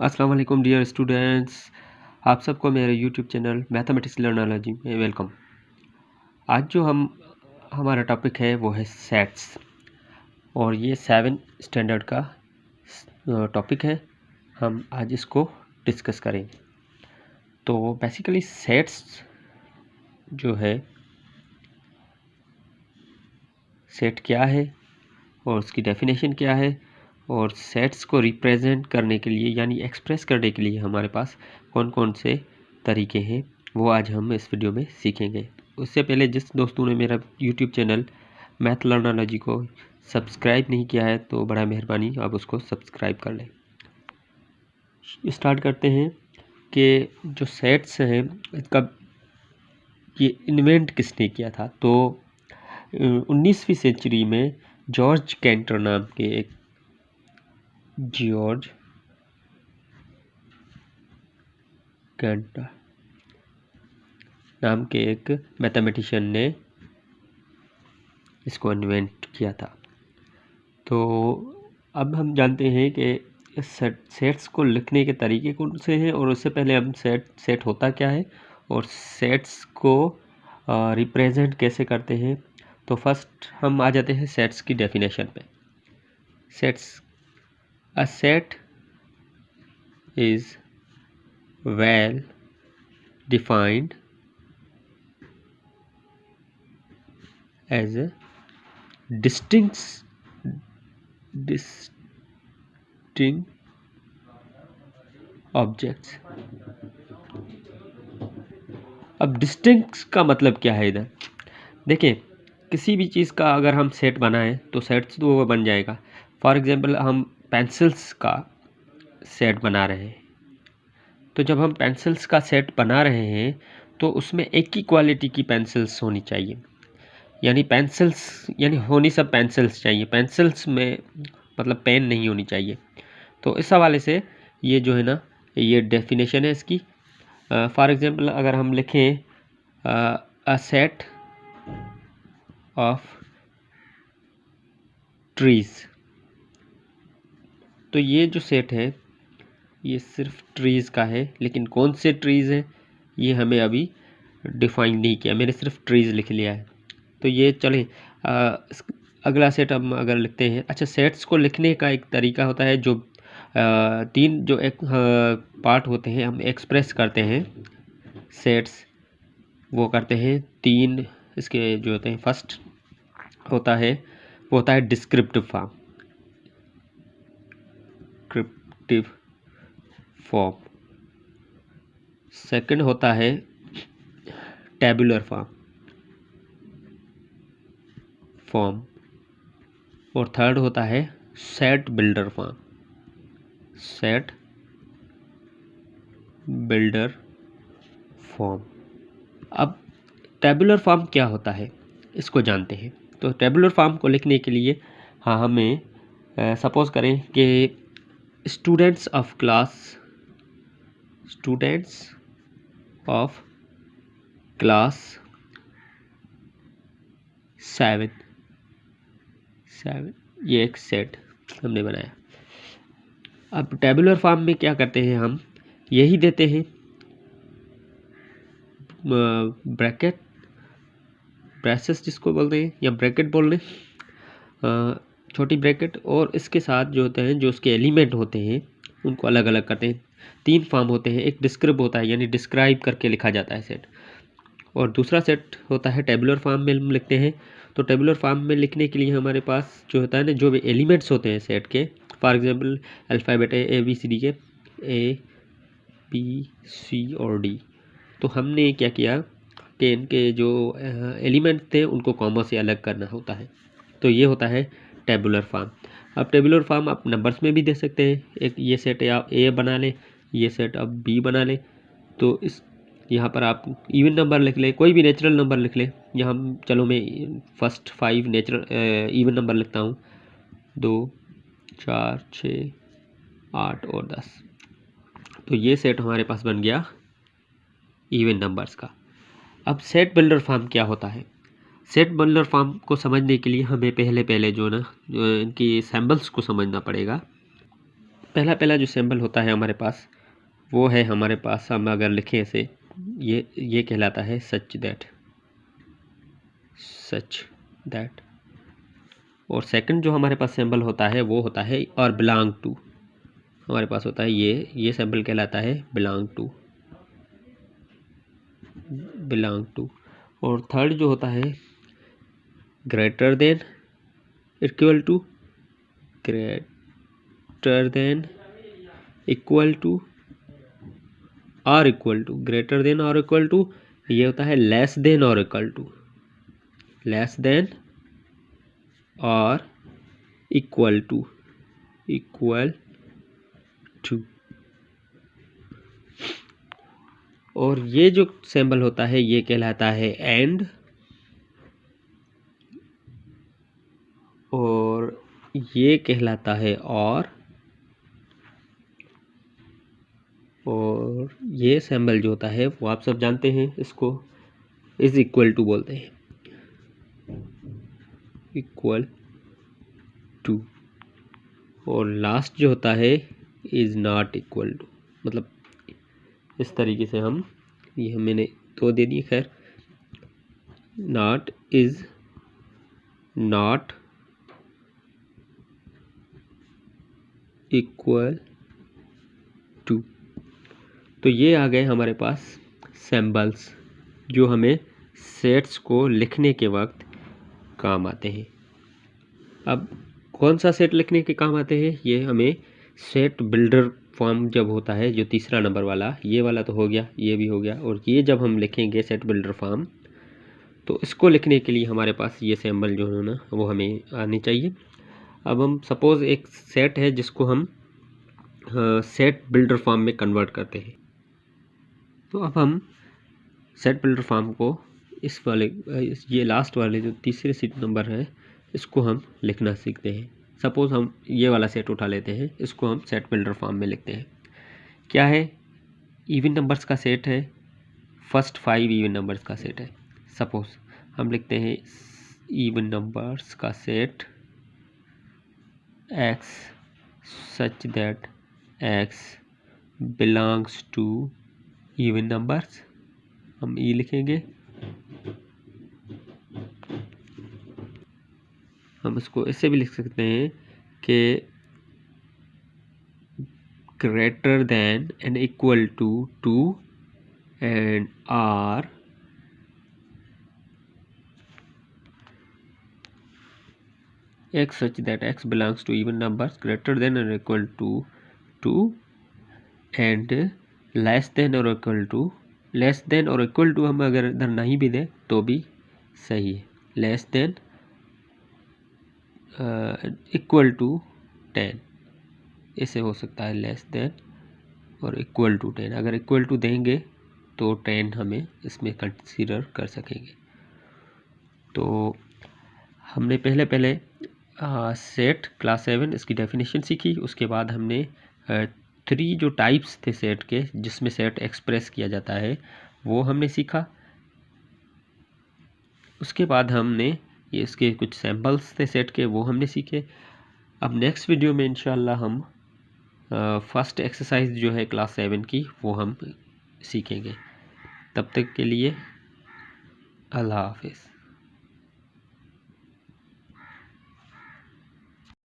अस्सलाम वालेकुम dear students. आप सबको मेरे यूट्यूब चैनल मैथमेटिक्स लर्नोलॉजी में वेलकम। आज जो हमारा टॉपिक है वो है सेट्स और ये 7 स्टैंडर्ड का टॉपिक है। हम आज इसको डिस्कस करेंगे। तो बेसिकली सेट्स जो है, सेट क्या है और उसकी डेफिनेशन क्या है और सेट्स को रिप्रेजेंट करने के लिए यानी एक्सप्रेस करने के लिए हमारे पास कौन कौन से तरीके हैं, वो आज हम इस वीडियो में सीखेंगे। उससे पहले जिस दोस्तों ने मेरा यूट्यूब चैनल मैथ लर्नोलॉजी को सब्सक्राइब नहीं किया है तो बड़ा मेहरबानी आप उसको सब्सक्राइब कर लें। स्टार्ट करते हैं कि जो सेट्स हैं इसका ये इन्वेंट किसने किया था। तो 19वीं सेंचुरी में जॉर्ज कैंटर नाम के एक जॉर्ज कैंटर नाम के एक मैथमेटिशियन ने इसको इन्वेंट किया था। तो अब हम जानते हैं कि सेट्स को लिखने के तरीके कौन से हैं और उससे पहले हम सेट होता क्या है और सेट्स को रिप्रेजेंट कैसे करते हैं। तो फर्स्ट हम आ जाते हैं सेट्स की डेफिनेशन पे। Sets, a set is well defined as a distinct objects। अब डिस्टिंक्ट का मतलब क्या है इधर देखिए, किसी भी चीज़ का अगर हम सेट बनाएं तो सेट्स तो वो बन जाएगा। फॉर एग्जांपल हम पेंसिल्स का सेट बना रहे हैं, तो जब हम पेंसिल्स का सेट बना रहे हैं तो उसमें एक ही क्वालिटी की पेंसिल्स होनी चाहिए, यानी पेंसिल्स यानी होनी सब पेंसिल्स चाहिए, पेंसिल्स में मतलब पेन नहीं होनी चाहिए। तो इस हवाले से ये जो है ना, ये डेफिनेशन है इसकी। फॉर एग्जांपल अगर हम लिखें अ सेट ऑफ ट्रीज, तो ये जो सेट है ये सिर्फ ट्रीज़ का है, लेकिन कौन से ट्रीज़ हैं ये हमें अभी डिफाइन नहीं किया, मैंने सिर्फ ट्रीज़ लिख लिया है। तो ये चलें, अगला सेट हम अगर लिखते हैं। अच्छा, सेट्स को लिखने का एक तरीका होता है जो तीन जो एक पार्ट होते हैं हम एक्सप्रेस करते हैं सेट्स, वो करते हैं तीन इसके जो होते हैं। फर्स्ट होता है वो होता है डिस्क्रिप्टिव फॉर्म, फॉर्म। सेकंड होता है टेबुलर फॉर्म और थर्ड होता है सेट बिल्डर फॉर्म। अब टेबुलर फॉर्म क्या होता है इसको जानते हैं। तो टेबुलर फॉर्म को लिखने के लिए हमें सपोज करें कि स्टूडेंट्स ऑफ क्लास 7 ये एक सेट हमने बनाया। अब टेबुलर फॉर्म में क्या करते हैं, हम यही देते हैं ब्रैसेस जिसको बोलते हैं या ब्रैकेट बोल लें, छोटी ब्रैकेट, और इसके साथ जो होते हैं जो उसके एलिमेंट होते हैं उनको अलग अलग करते हैं। 3 फॉर्म होते हैं, एक डिस्क्रिप्ट होता है यानी डिस्क्राइब करके लिखा जाता है सेट, और दूसरा सेट होता है टेबुलर फॉर्म में हम लिखते हैं। तो टेबुलर फॉर्म में लिखने के लिए हमारे पास जो होता है ना, जो भी एलिमेंट्स होते हैं सेट के, फॉर एग्जांपल अल्फ़ाबेट है ABCD के ABC और D, तो हमने क्या किया कि इनके जो एलिमेंट थे उनको कॉमा से अलग करना होता है। तो ये होता है टेबुलर फॉर्म। अब टेबुलर फॉर्म आप नंबर्स में भी दे सकते हैं, एक ये सेट आप A बना लें, ये सेट आप B बना लें। तो इस यहाँ पर आप इवन नंबर लिख लें, कोई भी नेचुरल नंबर लिख लें। यहाँ चलो मैं फर्स्ट 5 नेचुरल इवन नंबर लिखता हूँ, 2 4 6 8 और 10। तो ये सेट हमारे पास बन गया इवन नंबर्स का। अब सेट बिल्डर फॉर्म क्या होता है? सेट बिल्डर फॉर्म को समझने के लिए हमें पहले जो ना इनकी सैम्बल्स को समझना पड़ेगा। पहला पहला जो सिंबल होता है हमारे पास वो है हमारे पास, हम अगर लिखें इसे, ये कहलाता है सच दैट। और सेकंड जो हमारे पास सिंबल होता है वो होता है और बिलोंग टू, हमारे पास होता है ये सिंबल कहलाता है बिलोंग टू। और थर्ड जो होता है greater than, equal to, greater than, equal to, और इक्वल टू। ग्रेटर देन और इक्वल टू, ये होता है लेस देन और इक्वल टू, लेस देन और इक्वल टू, और ये जो सिंबल होता है ये कहलाता है एंड, और ये कहलाता है और ये सिंबल जो होता है वो आप सब जानते हैं, इसको इज इक्वल टू बोलते हैं, इक्वल टू। और लास्ट जो होता है इज नॉट इक्वल टू, मतलब इस तरीके से हम, ये मैंने दो दे दिए, खैर, not, is not equal to. तो ये आ गए हमारे पास सिंबल्स जो हमें सेट्स को लिखने के वक्त काम आते हैं। अब कौन सा सेट लिखने के काम आते हैं, ये हमें सेट बिल्डर फॉर्म जब होता है, जो तीसरा नंबर वाला, ये वाला तो हो गया, ये भी हो गया, और ये जब हम लिखेंगे सेट बिल्डर फॉर्म, तो इसको लिखने के लिए हमारे पास ये सिंबल जो है ना वो हमें आने चाहिए। अब हम सपोज़ एक सेट है जिसको हम सेट बिल्डर फॉर्म में कन्वर्ट करते हैं, तो अब हम सेट बिल्डर फॉर्म को इस वाले, ये लास्ट वाले जो तीसरे सीट नंबर है, इसको हम लिखना सीखते हैं। सपोज़ हम ये वाला सेट उठा लेते हैं, इसको हम सेट बिल्डर फॉर्म में लिखते हैं। क्या है, इवन नंबर्स का सेट है, फर्स्ट 5 इवन नंबर्स का सेट है। सपोज़ हम लिखते हैं इवन नंबर्स का set x such that x belongs to even numbers, हम ई लिखेंगे। हम इसको ऐसे भी लिख सकते हैं कि greater than and equal to 2 and are x such that x belongs to even numbers greater than or equal to 2 and less than or equal to, less than और इक्वल टू हम अगर इधर नहीं भी दें तो भी सही है, लेस देन इक्वल टू 10, ऐसे हो सकता है, लेस देन और इक्वल टू 10। अगर इक्वल टू देंगे तो 10 हमें इसमें कंसीडर कर सकेंगे। तो हमने पहले सेट क्लास 7 इसकी डेफिनेशन सीखी, उसके बाद हमने 3 जो टाइप्स थे सेट के जिसमें सेट एक्सप्रेस किया जाता है वो हमने सीखा। उसके बाद हमने ये इसके कुछ सैम्पल्स थे सेट के, वो हमने सीखे। अब नेक्स्ट वीडियो में इंशाल्लाह हम फर्स्ट एक्सरसाइज जो है क्लास 7 की वो हम सीखेंगे। तब तक के लिए अल्लाह हाफिज़।